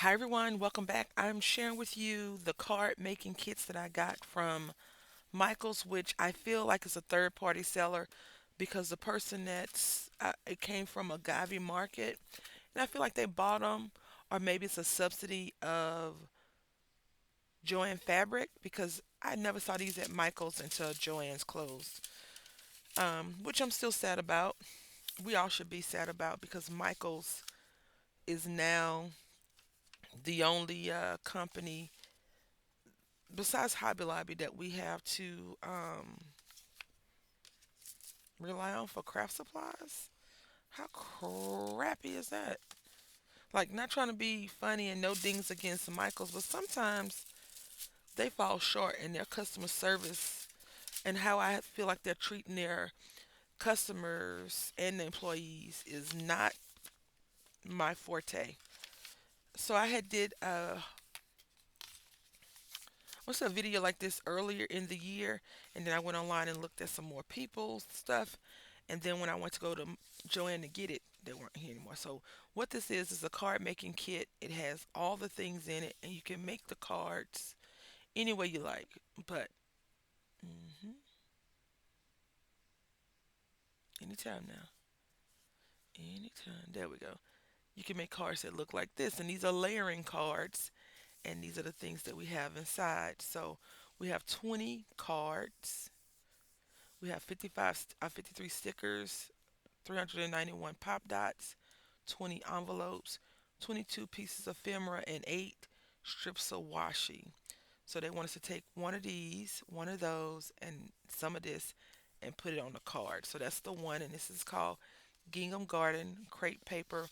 Hi everyone, welcome back. I'm sharing with you the card making kits that I got from Michaels, which I feel like is a third party seller because the person it came from a Gavi market, and I feel like they bought them, or maybe it's a subsidy of Joann Fabric because I never saw these at Michaels until Joann's closed, which I'm still sad about. We all should be sad about because Michaels is now the only company besides Hobby Lobby that we have to rely on for craft supplies. How crappy is that? Like, not trying to be funny and no dings against Michaels, but sometimes they fall short in their customer service and how I feel like they're treating their customers and the employees is not my forte. So I had did what's a video like this earlier in the year, and then I went online and looked at some more people's stuff, and then when I went to go to Joanne to get it, they weren't here anymore. So what this is a card making kit. It has all the things in it, and you can make the cards any way you like. But hmm anytime now, anytime. There we go. You can make cards that look like this, and these are layering cards, and these are the things that we have inside. So we have 20 cards. We have 53 stickers, 391 pop dots, 20 envelopes, 22 pieces of ephemera, and 8 strips of washi. So they want us to take one of these, one of those, and some of this and put it on the card. So that's the one, and this is called Gingham Garden Crepe Paper,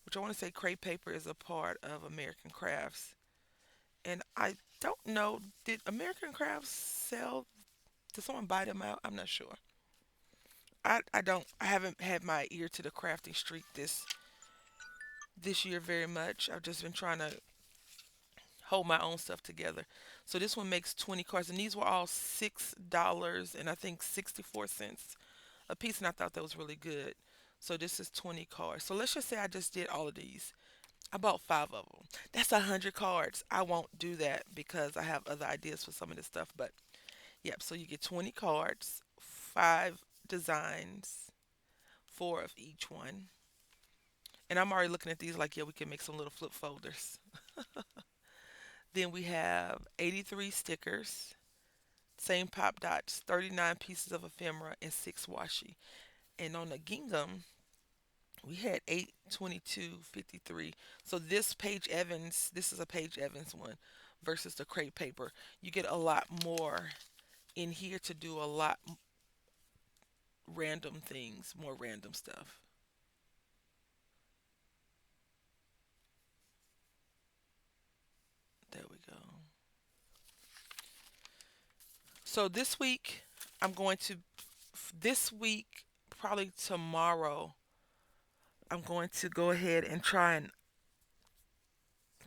which I want to say crepe paper is a part of American Crafts. And I don't know, did American Crafts sell? Did someone buy them out? I'm not sure. I haven't had my ear to the crafting streak this year very much. I've just been trying to hold my own stuff together. So this one makes 20 cards, and these were all $6 and I think 64 cents a piece, and I thought that was really good. So this is 20 cards. So let's just say I just did all of these. I bought five of them. That's 100 cards. I won't do that because I have other ideas for some of this stuff. But yep. So you get 20 cards, five designs, four of each one. And I'm already looking at these like, yeah, we can make some little flip folders. Then we have 83 stickers, same pop dots, 39 pieces of ephemera, and 6 washi. And on the gingham, we had 8, 22, 53. So this is a Paige Evans one versus the crepe paper. You get a lot more in here to do a lot random things, more random stuff. There we go. So this week, probably tomorrow, I'm going to go ahead and try and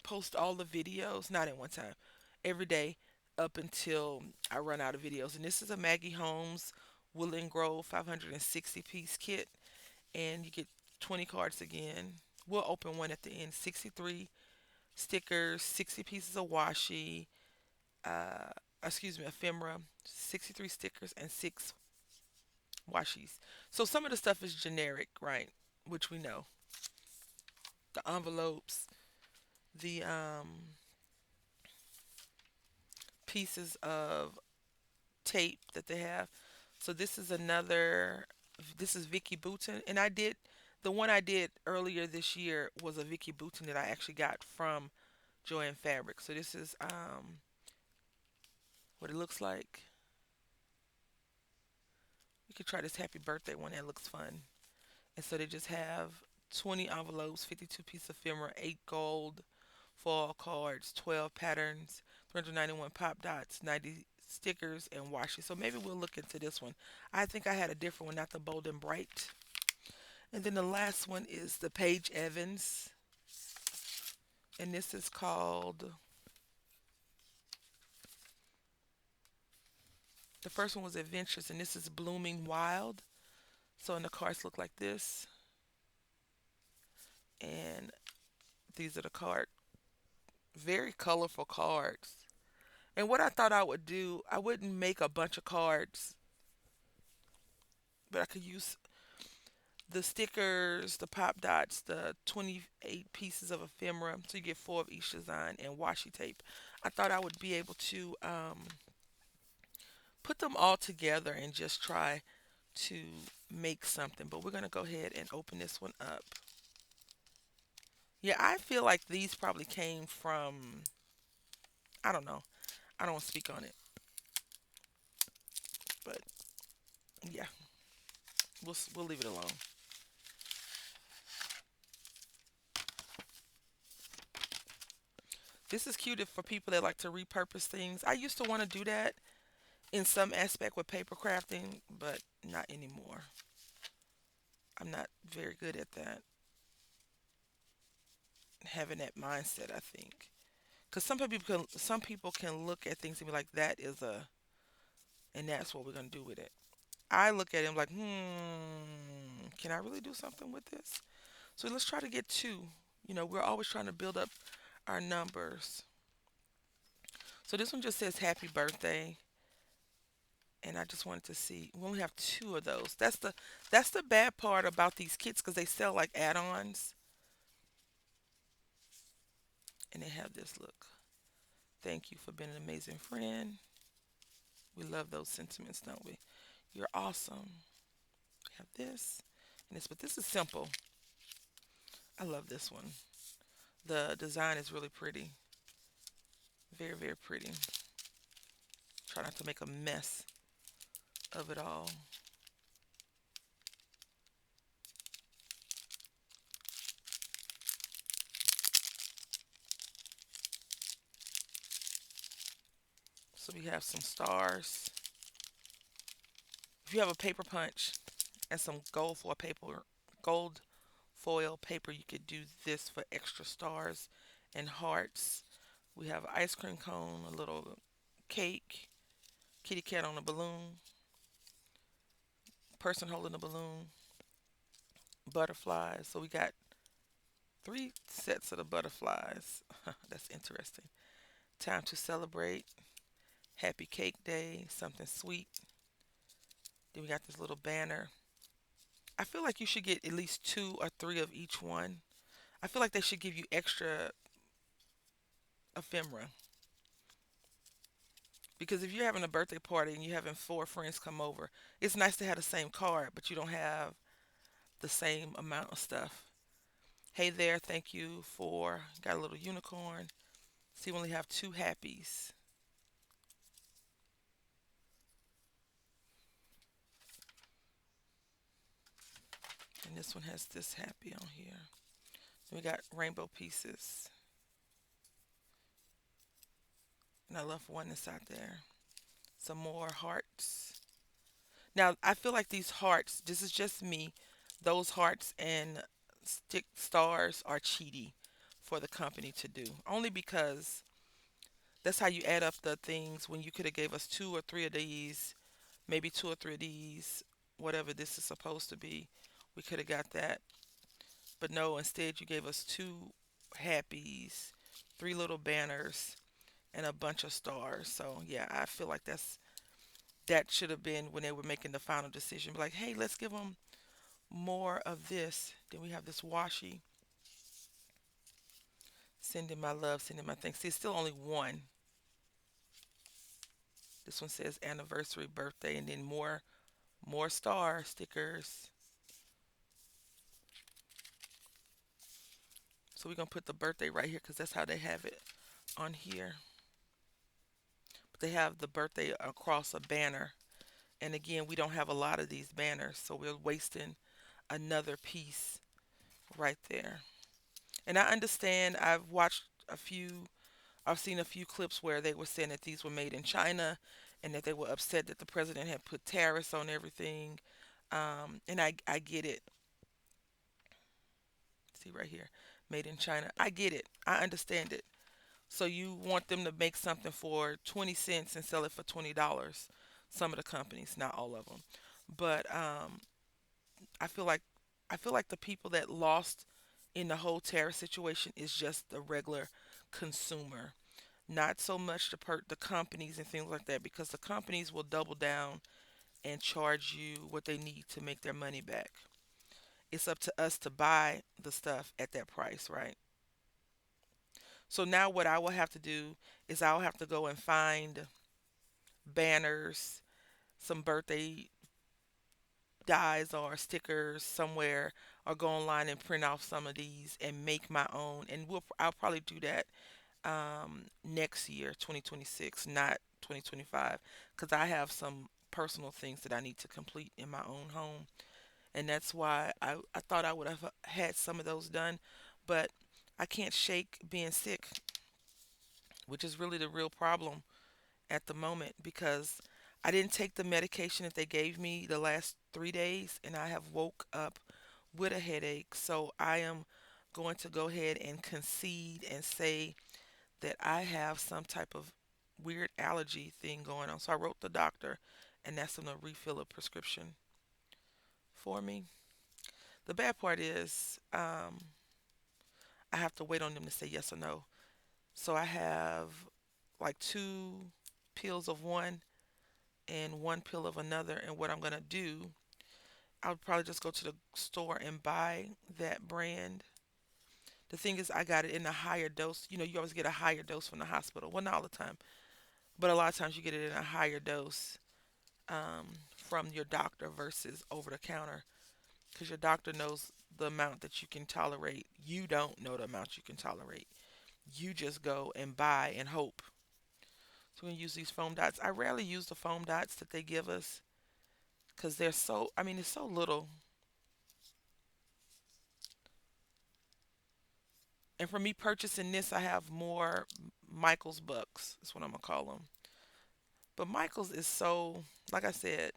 post all the videos, not at one time, every day up until I run out of videos. And this is a Maggie Holmes Woodland Grove 560 piece kit, and you get 20 cards again. We'll open one at the end. 63 stickers, 60 pieces of washi, uh, ephemera, 63 stickers, and 6 washis. So some of the stuff is generic, right? Which we know. The envelopes, the pieces of tape that they have. So this is Vicky Bouton, and the one I did earlier this year was a Vicky Bouton that I actually got from Joann Fabric. So this is what it looks like. We could try this happy birthday one. That looks fun. And so they just have 20 envelopes, 52 pieces of ephemera, 8 gold foil cards, 12 patterns, 391 pop dots, 90 stickers, and washi. So maybe we'll look into this one. I think I had a different one, not the bold and bright. And then the last one is the Paige Evans, and this is called. The first one was Adventures, and this is Blooming Wild. So, and the cards look like this, and these are the card. Very colorful cards. And what I thought I would do, I wouldn't make a bunch of cards, but I could use the stickers, the pop dots, the 28 pieces of ephemera, so you get four of each design, and washi tape. I thought I would be able to put them all together and just try to make something. But we're going to go ahead and open this one up. Yeah, I feel like these probably came from, I don't know. I don't want to speak on it. But yeah, we'll leave it alone. This is cute if for people that like to repurpose things. I used to want to do that in some aspect with paper crafting, but not anymore. I'm not very good at that, having that mindset, I think. Because some people can look at things and be like, that is a, and that's what we're gonna do with it. I look at it and like, can I really do something with this? So let's try to get two. We're always trying to build up our numbers. So this one just says happy birthday, and I just wanted to see. We only have two of those. That's the bad part about these kits because they sell like add-ons, and they have this look. Thank you for being an amazing friend. We love those sentiments, don't we? You're awesome. We have this and this, but this is simple. I love this one. The design is really pretty. Very, very pretty. Try not to make a mess of it all. So we have some stars. If you have a paper punch and some gold foil paper, you could do this for extra stars and hearts. We have an ice cream cone, a little cake, kitty cat on a balloon, person holding a balloon, butterflies. So we got three sets of the butterflies. That's interesting. Time to celebrate. Happy cake day. Something sweet. Then we got this little banner. I feel like you should get at least two or three of each one. I feel like they should give you extra ephemera. Because if you're having a birthday party and you're having four friends come over, it's nice to have the same card, but you don't have the same amount of stuff. Hey there, thank you for, got a little unicorn. So you only have two happies. And this one has this happy on here. We got rainbow pieces. And I left one inside there. Some more hearts. Now, I feel like these hearts, this is just me, those hearts and stick stars are cheaty for the company to do. Only because that's how you add up the things when you could have gave us two or three of these, maybe two or three of these, whatever this is supposed to be. We could have got that. But no, instead you gave us two happies, three little banners, and a bunch of stars. So yeah, I feel like that should have been when they were making the final decision. Be like, hey, let's give them more of this. Then we have this washi. Sending my love, sending my thanks. See, it's still only one. This one says anniversary, birthday, and then more star stickers. So we're gonna put the birthday right here because that's how they have it on here. But they have the birthday across a banner. And again, we don't have a lot of these banners, so we're wasting another piece right there. And I understand. I've seen a few clips where they were saying that these were made in China, and that they were upset that the president had put tariffs on everything. And I get it. See right here, made in China. I get it. I understand it. So you want them to make something for 20 cents and sell it for $20. Some of the companies, not all of them. But I feel like I feel like the people that lost in the whole tariff situation is just the regular consumer, not so much the companies and things like that, because the companies will double down and charge you what they need to make their money back. It's up to us to buy the stuff at that price, right? So now what I will have to do is I'll have to go and find banners, some birthday dies or stickers somewhere, or go online and print off some of these and make my own. And I'll probably do that next year, 2026, not 2025, because I have some personal things that I need to complete in my own home. And that's why I thought I would have had some of those done, but I can't shake being sick, which is really the real problem at the moment, because I didn't take the medication that they gave me the last 3 days, and I have woke up with a headache. So I am going to go ahead and concede and say that I have some type of weird allergy thing going on. So I wrote the doctor and asked them to refill a prescription for me. The bad part is I have to wait on them to say yes or no. So I have like two pills of one and one pill of another. And what I'm going to do, I would probably just go to the store and buy that brand. The thing is, I got it in a higher dose. You know, you always get a higher dose from the hospital. Well, not all the time, but a lot of times you get it in a higher dose from your doctor versus over the counter, because your doctor knows the amount that you can tolerate. You don't know the amount you can tolerate. You just go and buy and hope. So we're going to use these foam dots. I rarely use the foam dots that they give us because they're so, I mean, it's so little. And for me purchasing this, I have more Michael's Bucks. That's what I'm going to call them. But Michael's is so, like I said,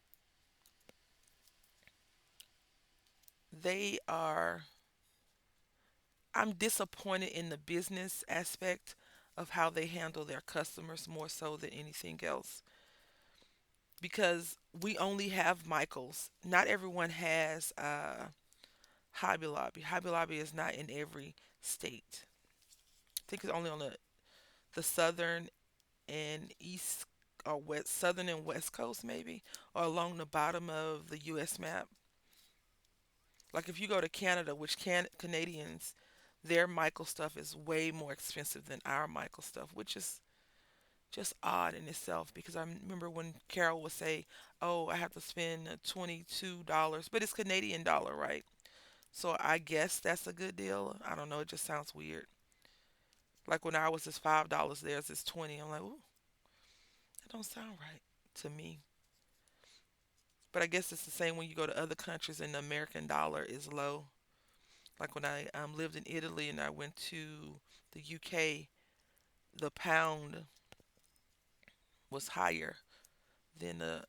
they are, I'm disappointed in the business aspect of how they handle their customers more so than anything else. Because we only have Michael's. Not everyone has Hobby Lobby. Hobby Lobby is not in every state. I think it's only on the southern and east or west, southern and west coast maybe, or along the bottom of the U.S. map. Like if you go to Canada, which Canadians, their Michael stuff is way more expensive than our Michael stuff, which is just odd in itself. Because I remember when Carol would say, "Oh, I have to spend $22," but it's Canadian dollar, right? So I guess that's a good deal. I don't know. It just sounds weird. Like when ours is $5, theirs is 20. I'm like, ooh, that don't sound right to me. But I guess it's the same when you go to other countries and the American dollar is low. Like when I lived in Italy and I went to the UK, the pound was higher than the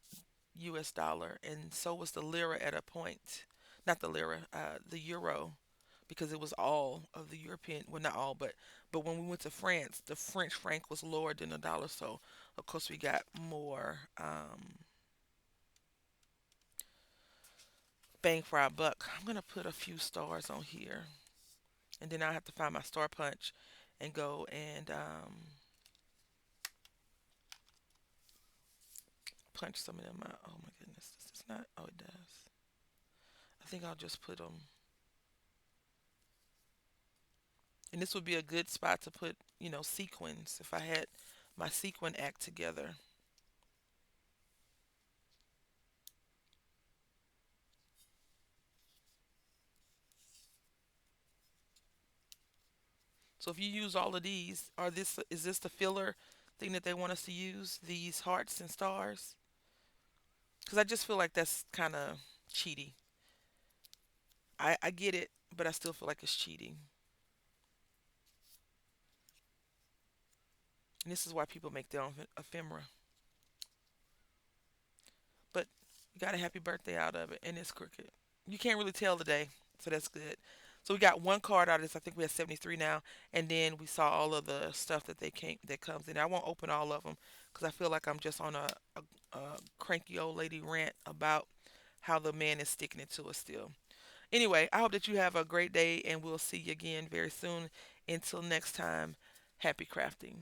US dollar, and so was the lira at a point. Not the lira, the euro, because it was all of the European. Well, not all, but when we went to France, the French franc was lower than the dollar. So of course we got more bang for our buck. I'm gonna put a few stars on here, and then I have to find my star punch and go and punch some of them out. Oh my goodness, this does not. Oh, it does. I think I'll just put them. And this would be a good spot to put, sequins if I had my sequin act together. So if you use all of these, are this is this the filler thing that they want us to use? These hearts and stars? Because I just feel like that's kind of cheaty. I get it, but I still feel like it's cheating. And this is why people make their own ephemera. But you got a happy birthday out of it, and it's crooked. You can't really tell the day, so that's good. So we got one card out of this. I think we have 73 now, and then we saw all of the stuff that comes in. I won't open all of them because I feel like I'm just on a cranky old lady rant about how the man is sticking it to us still. Anyway, I hope that you have a great day, and we'll see you again very soon. Until next time, Happy crafting.